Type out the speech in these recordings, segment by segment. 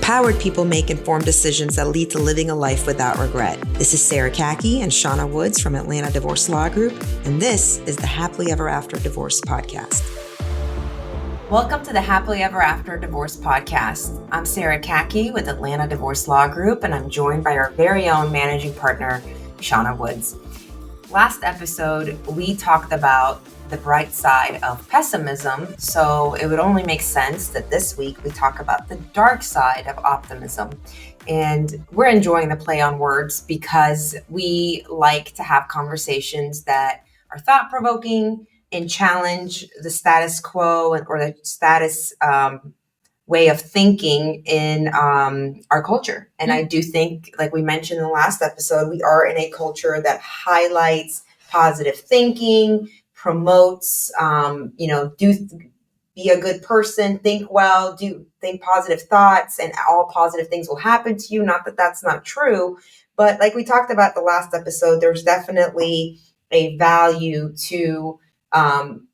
empowered people make informed decisions that lead to living a life without regret. This is Sara Khaki and Shawna Woods from Atlanta Divorce Law Group, and this is the Happily Ever After Divorce Podcast. Welcome to the Happily Ever After Divorce Podcast. I'm Sara Khaki with Atlanta Divorce Law Group, and I'm joined by our very own managing partner, Shawna Woods. Last episode, we talked about the bright side of pessimism, so it would only make sense that this week we talk about the dark side of optimism. And we're enjoying the play on words because we like to have conversations that are thought-provoking and challenge the status quo or the status way of thinking in our culture. And I do think, like we mentioned in the last episode, we are in a culture that highlights positive thinking, promotes, be a good person, think well, think positive thoughts, and all positive things will happen to you. Not that that's not true, but like we talked about the last episode, there's definitely a value to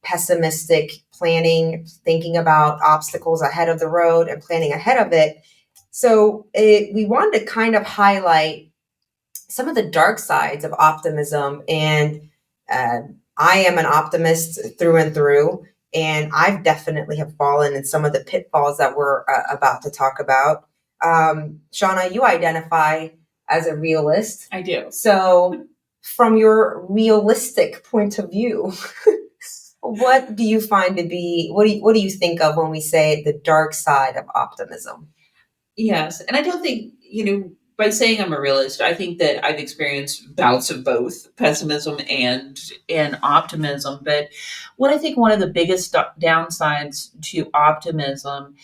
pessimistic planning, thinking about obstacles ahead of the road and planning ahead of it. So we wanted to kind of highlight some of the dark sides of optimism. And I am an optimist through and through, and I've definitely have fallen in some of the pitfalls that we're about to talk about. Shawna, you identify as a realist. I do. So from your realistic point of view, what do you find to be, what do you think of when we say the dark side of optimism? Yes. And I don't think, by saying I'm a realist, I think that I've experienced bouts of both pessimism and optimism. But what I think one of the biggest downsides to optimism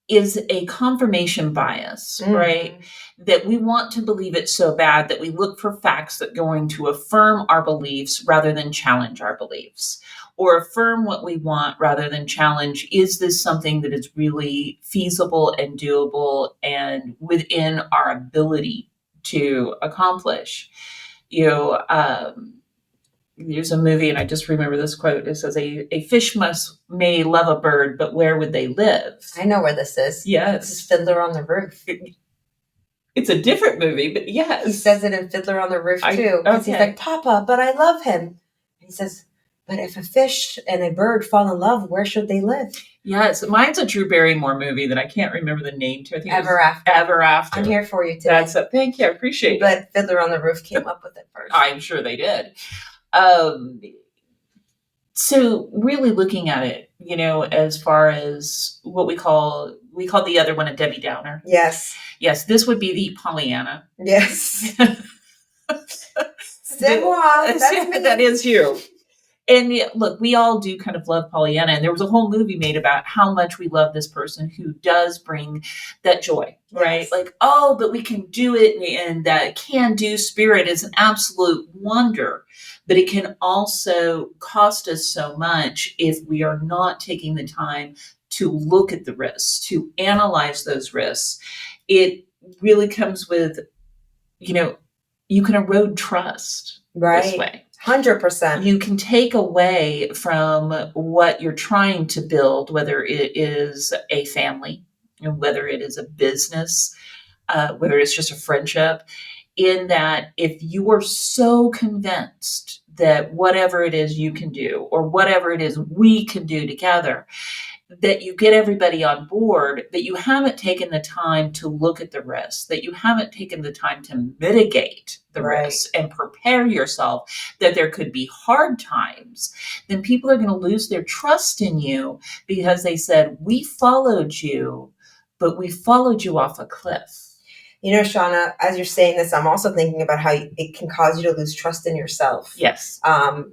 is a confirmation bias, right? That we want to believe it so bad that we look for facts that are going to affirm our beliefs rather than challenge our beliefs, or affirm what we want rather than challenge, is this something that is really feasible and doable and within our ability to accomplish? There's a movie, and I just remember this quote. It says, a fish may love a bird, but where would they live? I know where this is. Yes. This is Fiddler on the Roof. It's a different movie, but yes. He says it in Fiddler on the Roof, too. Because he's like, Papa, but I love him. And he says, but if a fish and a bird fall in love, where should they live? Yes. Mine's a Drew Barrymore movie that I can't remember the name to. I think Ever After. Ever After. I'm here for you today. Thank you. I appreciate it. But Fiddler on the Roof came up with it first. I'm sure they did. So really looking at it, as far as what we call the other one a Debbie Downer. Yes. Yes. This would be the Pollyanna. Yes. C'est moi. That's me. That is you. And look, we all do kind of love Pollyanna. And there was a whole movie made about how much we love this person who does bring that joy, right? Yes. Like, oh, but we can do it. And that can-do spirit is an absolute wonder. But it can also cost us so much if we are not taking the time to look at the risks, to analyze those risks. It really comes with, you can erode trust this way. 100%. You can take away from what you're trying to build, whether it is a family, whether it is a business, whether it's just a friendship, in that if you are so convinced that whatever it is you can do or whatever it is we can do together, that you get everybody on board, that you haven't taken the time to look at the risks, that you haven't taken the time to mitigate the risks and prepare yourself, that there could be hard times, then people are going to lose their trust in you because they said, we followed you, but we followed you off a cliff. Shawna, as you're saying this, I'm also thinking about how it can cause you to lose trust in yourself. Yes. I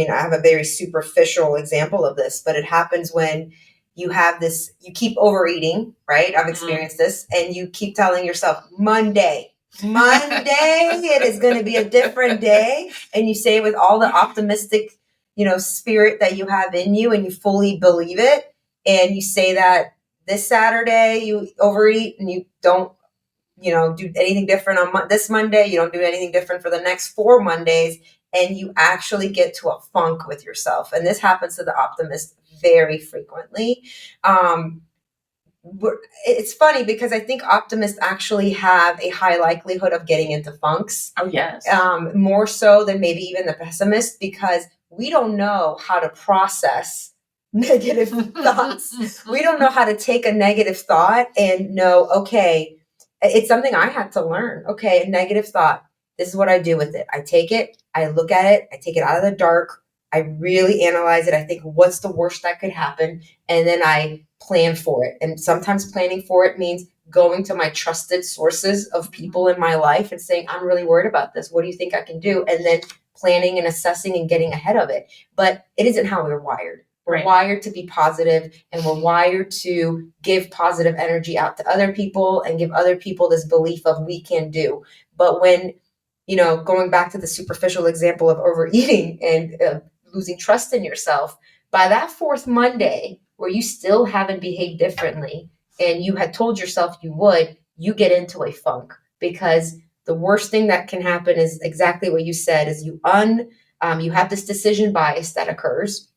have a very superficial example of this, but it happens when you have this, you keep overeating, right? I've experienced this, and you keep telling yourself, Monday, it is going to be a different day. And you say it with all the optimistic, spirit that you have in you, and you fully believe it. And you say that this Saturday you overeat and you don't, do anything different on this Monday. You don't do anything different for the next 4 Mondays. And you actually get to a funk with yourself. And this happens to the optimist very frequently. it's funny because I think optimists actually have a high likelihood of getting into funks. Oh, yes. More so than maybe even the pessimist, because we don't know how to process negative thoughts. We don't know how to take a negative thought and know, okay, it's something I had to learn. Okay, a negative thought. This is what I do with it. I take it, I look at it, I take it out of the dark. I really analyze it. I think, what's the worst that could happen? And then I plan for it. And sometimes planning for it means going to my trusted sources of people in my life and saying, I'm really worried about this. What do you think I can do? And then planning and assessing and getting ahead of it. But it isn't how we're wired. We're Right. wired to be positive, and we're wired to give positive energy out to other people and give other people this belief of we can do. But when, going back to the superficial example of overeating and losing trust in yourself, by that fourth Monday where you still haven't behaved differently and you had told yourself you would, you get into a funk, because the worst thing that can happen is exactly what you said, is you have this decision bias that occurs.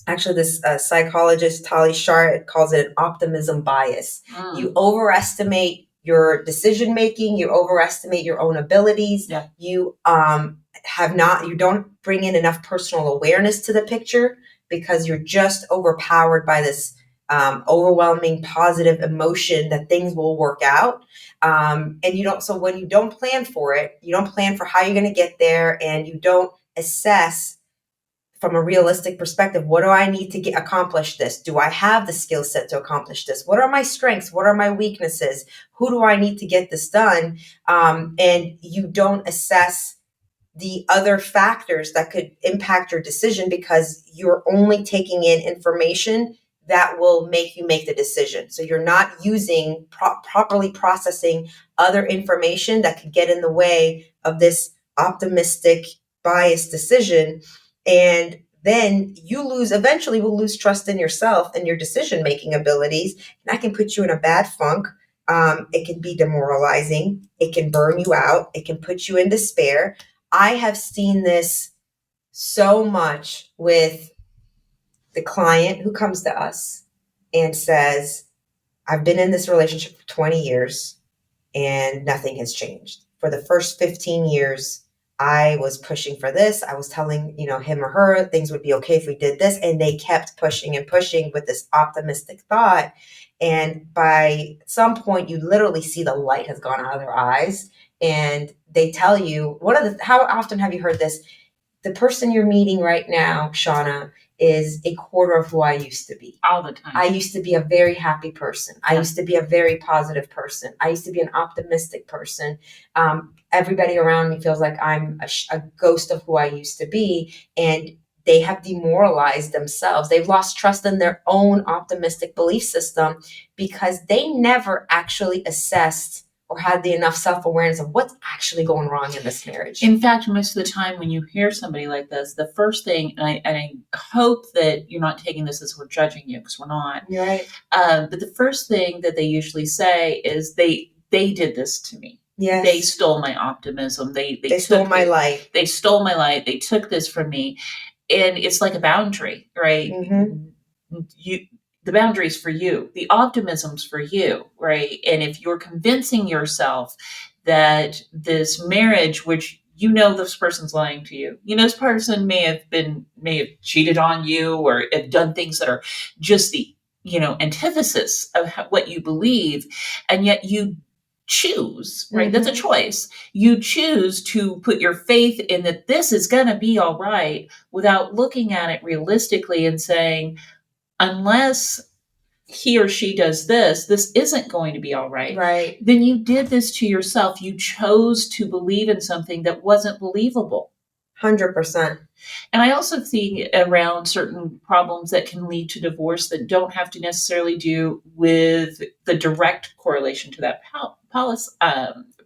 Actually, this psychologist, Tali Shart, calls it an optimism bias. You overestimate your decision making, you overestimate your own abilities. Yeah. You you don't bring in enough personal awareness to the picture, because you're just overpowered by this overwhelming positive emotion that things will work out. And so when you don't plan for it, you don't plan for how you're going to get there, and you don't assess from a realistic perspective, what do I need to accomplish this? Do I have the skill set to accomplish this? What are my strengths? What are my weaknesses? Who do I need to get this done? And you don't assess the other factors that could impact your decision, because you're only taking in information that will make you make the decision. So you're not using properly processing other information that could get in the way of this optimistic biased decision. And then eventually will lose trust in yourself and your decision-making abilities. And that can put you in a bad funk. It can be demoralizing. It can burn you out. It can put you in despair. I have seen this so much with the client who comes to us and says, I've been in this relationship for 20 years and nothing has changed. For the first 15 years, I was pushing for this. I was telling, him or her, things would be okay if we did this. And they kept pushing and pushing with this optimistic thought. And by some point, you literally see the light has gone out of their eyes. And they tell you, how often have you heard this? The person you're meeting right now, Shawna, is a quarter of who I used to be. All the time. I used to be a very happy person. I used to be a very positive person. I used to be an optimistic person. Everybody around me feels like I'm a ghost of who I used to be. And they have demoralized themselves. They've lost trust in their own optimistic belief system, because they never actually assessed or had the enough self-awareness of what's actually going wrong in this marriage. In fact, most of the time when you hear somebody like this, the first thing, and I hope that you're not taking this as we're judging you, because we're not. You're right. But the first thing that they usually say is they did this to me. Yes. They stole my optimism. They stole my light. They stole my light. They took this from me. And it's like a boundary, right? Mm-hmm. The boundary's for you. The optimism's for you, right? And if you're convincing yourself that this marriage, which this person's lying to you, this person may have cheated on you or have done things that are just the antithesis of what you believe, and yet you choose, right? Mm-hmm. That's a choice. You choose to put your faith in that this is going to be all right, without looking at it realistically and saying, unless he or she does this isn't going to be all right. Right. Then you did this to yourself. You chose to believe in something that wasn't believable. 100%. And I also see around certain problems that can lead to divorce that don't have to necessarily do with the direct correlation to that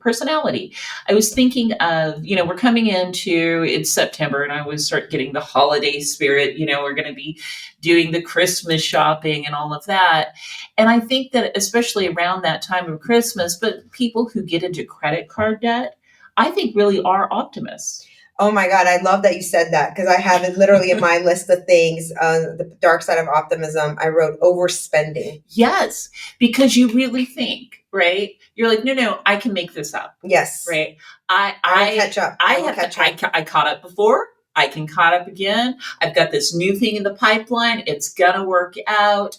personality. I was thinking of, we're coming it's September, and I was start getting the holiday spirit. We're going to be doing the Christmas shopping and all of that. And I think that especially around that time of Christmas, but people who get into credit card debt, I think really are optimists. Oh my God, I love that you said that because I have it literally in my list of things. The Dark Side of Optimism, I wrote overspending. Yes, because you really think, right? You're like, no, I can make this up, Yes. right? I will catch up. I will have, catch up. I caught up before. I can caught up again. I've got this new thing in the pipeline. It's gonna work out.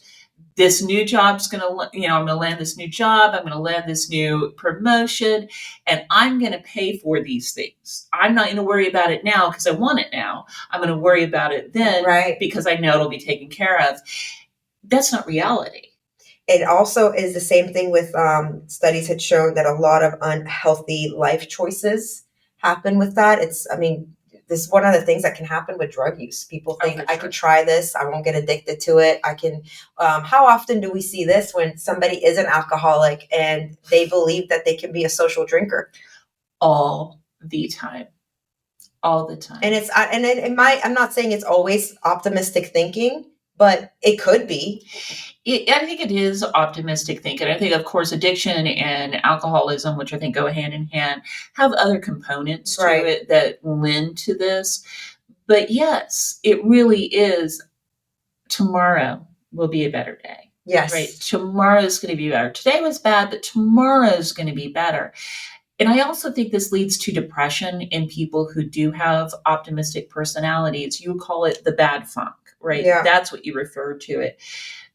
This new job's gonna, I'm gonna land this new job. I'm gonna land this new promotion, and I'm gonna pay for these things. I'm not gonna worry about it now because I want it now. I'm gonna worry about it then, Right. because I know it'll be taken care of. That's not reality. It also is the same thing with studies had shown that a lot of unhealthy life choices happen with that. This is one of the things that can happen with drug use. People think, I could try this, I won't get addicted to it. I can. How often do we see this when somebody is an alcoholic and they believe that they can be a social drinker? All the time. All the time. And I'm not saying it's always optimistic thinking, but it could be. I think it is optimistic thinking. I think, of course, addiction and alcoholism, which I think go hand in hand, have other components to it that lend to this. But yes, it really is. Tomorrow will be a better day. Yes. Right. Tomorrow's going to be better. Today was bad, but tomorrow's going to be better. And I also think this leads to depression in people who do have optimistic personalities. You call it the bad funk, right? Yeah. That's what you refer to it.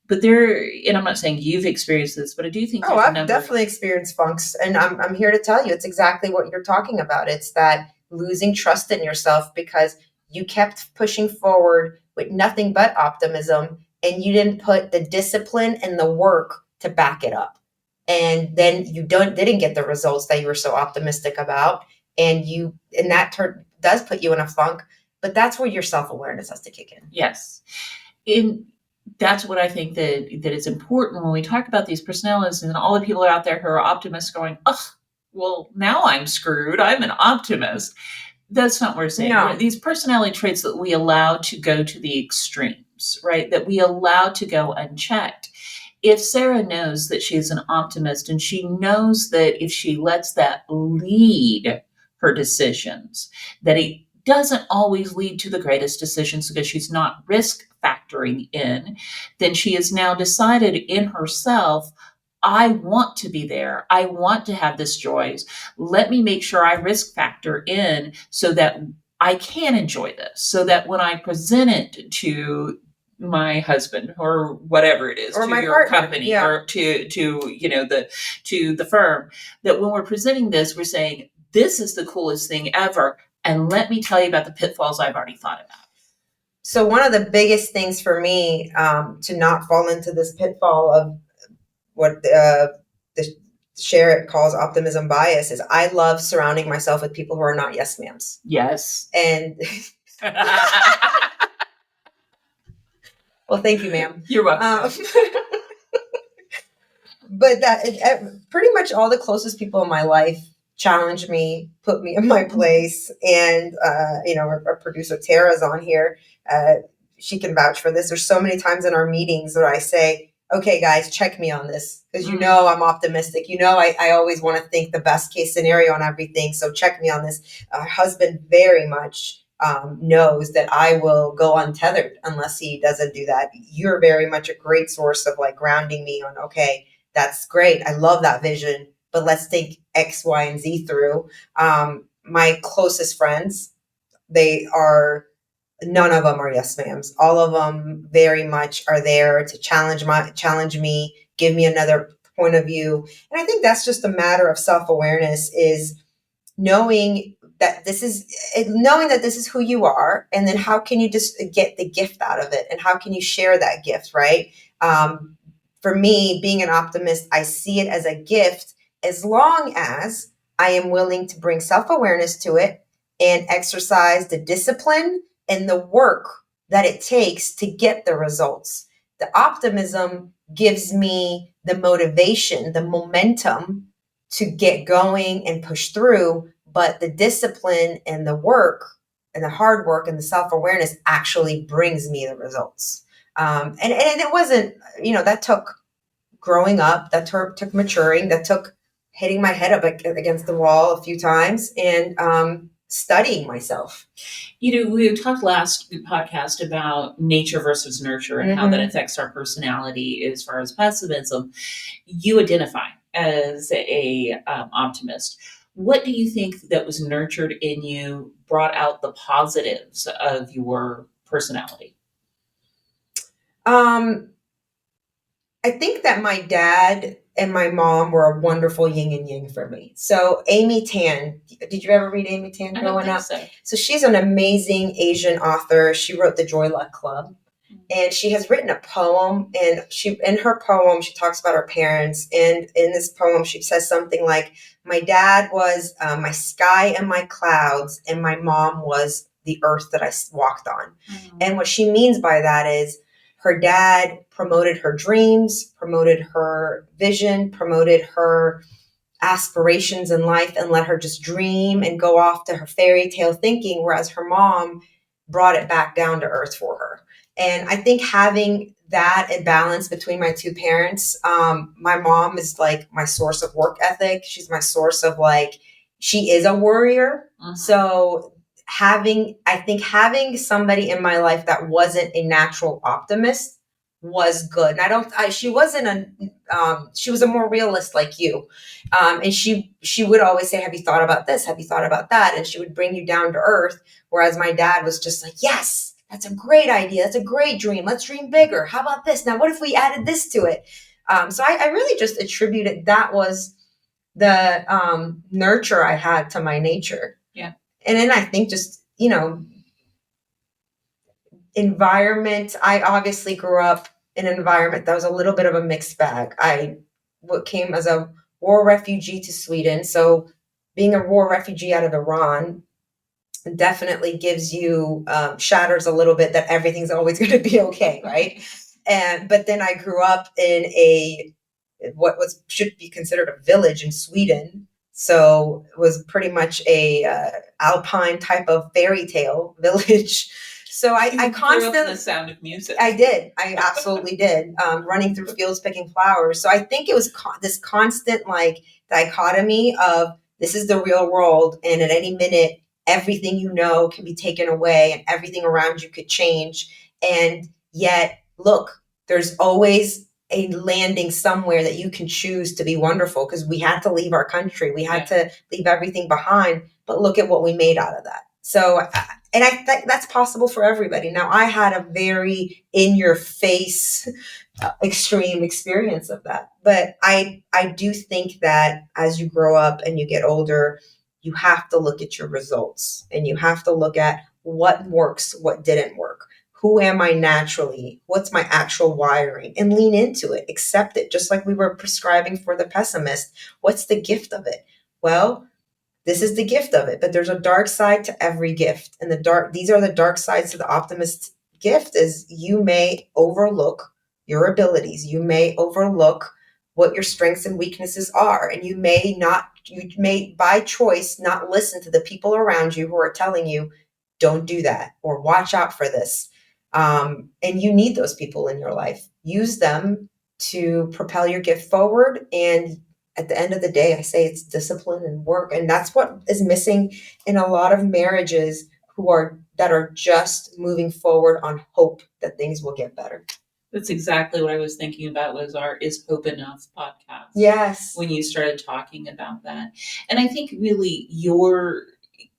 But and I'm not saying you've experienced this, but I do think I've definitely experienced funks. And I'm here to tell you, it's exactly what you're talking about. It's that losing trust in yourself because you kept pushing forward with nothing but optimism and you didn't put the discipline and the work to back it up. And then you didn't get the results that you were so optimistic about. And that does put you in a funk, but that's where your self-awareness has to kick in. Yes. That's what I think that is important when we talk about these personalities, and all the people out there who are optimists going, oh, well, now I'm screwed. I'm an optimist. That's not what we're saying. No. These personality traits that we allow to go to the extremes, right? That we allow to go unchecked. If Sara knows that she's an optimist and she knows that if she lets that lead her decisions, that it doesn't always lead to the greatest decisions because she's not risk factoring in, then she has now decided in herself, I want to be there. I want to have this joy. Let me make sure I risk factor in so that I can enjoy this, so that when I present it to my husband or whatever it is, or to my your partner, company, or to the firm, that when we're presenting this, we're saying, this is the coolest thing ever. And let me tell you about the pitfalls I've already thought about. So one of the biggest things for me to not fall into this pitfall of what the Sharrett calls optimism bias is I love surrounding myself with people who are not yes ma'ams. Yes. And well, thank you, ma'am. You're welcome. But pretty much all the closest people in my life challenge me, put me in my place. And, our producer Tara's on here. She can vouch for this. There's so many times in our meetings where I say, okay, guys, check me on this. Because I'm optimistic. I always want to think the best case scenario on everything. So check me on this. Our husband very much knows that I will go untethered unless he doesn't do that. You're very much a great source of grounding me on, okay, that's great. I love that vision, but let's think X, Y, and Z through. My closest friends, none of them are yes ma'ams. All of them very much are there to challenge me, give me another point of view. And I think that's just a matter of self-awareness, is knowing that this is who you are, and then how can you just get the gift out of it, and how can you share that gift, right? For me, being an optimist, I see it as a gift as long as I am willing to bring self-awareness to it and exercise the discipline and the work that it takes to get the results. The optimism gives me the motivation, the momentum to get going and push through, but the discipline and the work and the hard work and the self-awareness actually brings me the results. And it wasn't, that took growing up, that took maturing, that took hitting my head up against the wall a few times. And studying myself. We talked last podcast about nature versus nurture and how that affects our personality as far as pessimism. You identify as a optimist. What do you think that was nurtured in you brought out the positives of your personality? I think that my dad and my mom were a wonderful yin and yang for me. So Amy Tan, did you ever read Amy Tan growing up? So she's an amazing Asian author. She wrote The Joy Luck Club. And she has written a poem, and in her poem she talks about her parents. And in this poem she says something like, my dad was my sky and my clouds, and my mom was the earth that I walked on. And what she means by that is her dad promoted her dreams, promoted her vision, promoted her aspirations in life, and let her just dream and go off to her fairy tale thinking, whereas her mom brought it back down to earth for her. And I think having that balance between my two parents, my mom is like my source of work ethic. She's my source of she is a warrior. So I think having somebody in my life that wasn't a natural optimist was good. And she wasn't she was a more realist like you. And she would always say, have you thought about this? Have you thought about that? And she would bring you down to earth. Whereas my dad was just like, yes, that's a great idea. That's a great dream. Let's dream bigger. How about this? Now, what if we added this to it? So I really just attributed that was the nurture I had to my nature. Yeah. And then I think just, environment. I obviously grew up in an environment that was a little bit of a mixed bag. I came as a war refugee to Sweden. So being a war refugee out of Iran definitely gives you shatters a little bit that everything's always going to be okay, right? But then I grew up in should be considered a village in Sweden. So it was pretty much a alpine type of fairy tale village. So I constantly the sound of music. I did. I absolutely did. Running through fields picking flowers. So I think it was this constant dichotomy of this is the real world, and at any minute everything can be taken away, and everything around you could change. And yet, look, there's always a landing somewhere that you can choose to be wonderful, because we had to leave our country. We had to leave everything behind. But look at what we made out of that. So, and I think that's possible for everybody. Now, I had a very in-your-face extreme experience of that. But I do think that as you grow up and you get older, you have to look at your results, and you have to look at what works, what didn't work. Who am I naturally? What's my actual wiring? And lean into it. Accept it. Just like we were prescribing for the pessimist. What's the gift of it? Well, this is the gift of it, but there's a dark side to every gift. And these are the dark sides to the optimist gift. Is you may overlook your abilities. You may overlook what your strengths and weaknesses are. And you may by choice not listen to the people around you who are telling you, don't do that, or watch out for this. And you need those people in your life. Use them to propel your gift forward. And at the end of the day, I say it's discipline and work. And that's what is missing in a lot of marriages that are just moving forward on hope that things will get better. That's exactly what I was thinking about was our Is Hope Enough podcast. Yes. When you started talking about that. And I think really your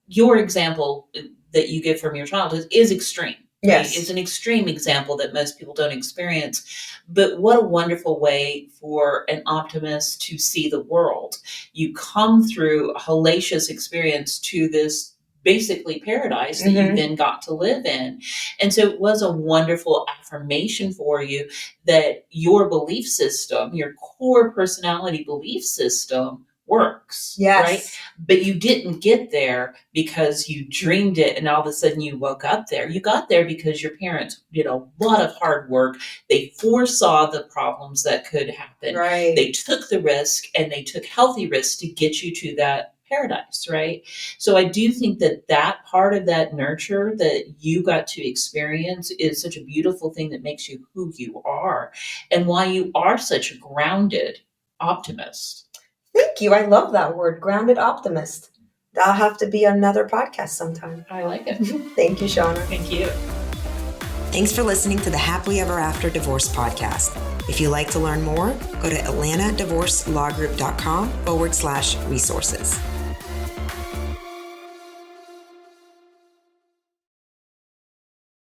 example that you give from your childhood is extreme. Yes. Right? It's an extreme example that most people don't experience. But what a wonderful way for an optimist to see the world. You come through a hellacious experience to this basically paradise that you then got to live in. And so it was a wonderful affirmation for you that your belief system, your core personality belief system works. Yes. Right? But you didn't get there because you dreamed it and all of a sudden you woke up there. You got there because your parents did a lot of hard work. They foresaw the problems that could happen. Right. They took the risk, and they took healthy risks to get you to that paradise, right? So I do think that part of that nurture that you got to experience is such a beautiful thing that makes you who you are, and why you are such a grounded optimist. Thank you. I love that word, grounded optimist. that'll have to be another podcast sometime. I like it. Thank you, Shawna. Thank you. Thanks for listening to the Happily Ever After Divorce podcast. If you'd like to learn more, go to atlantadivorcelawgroup.com/resources.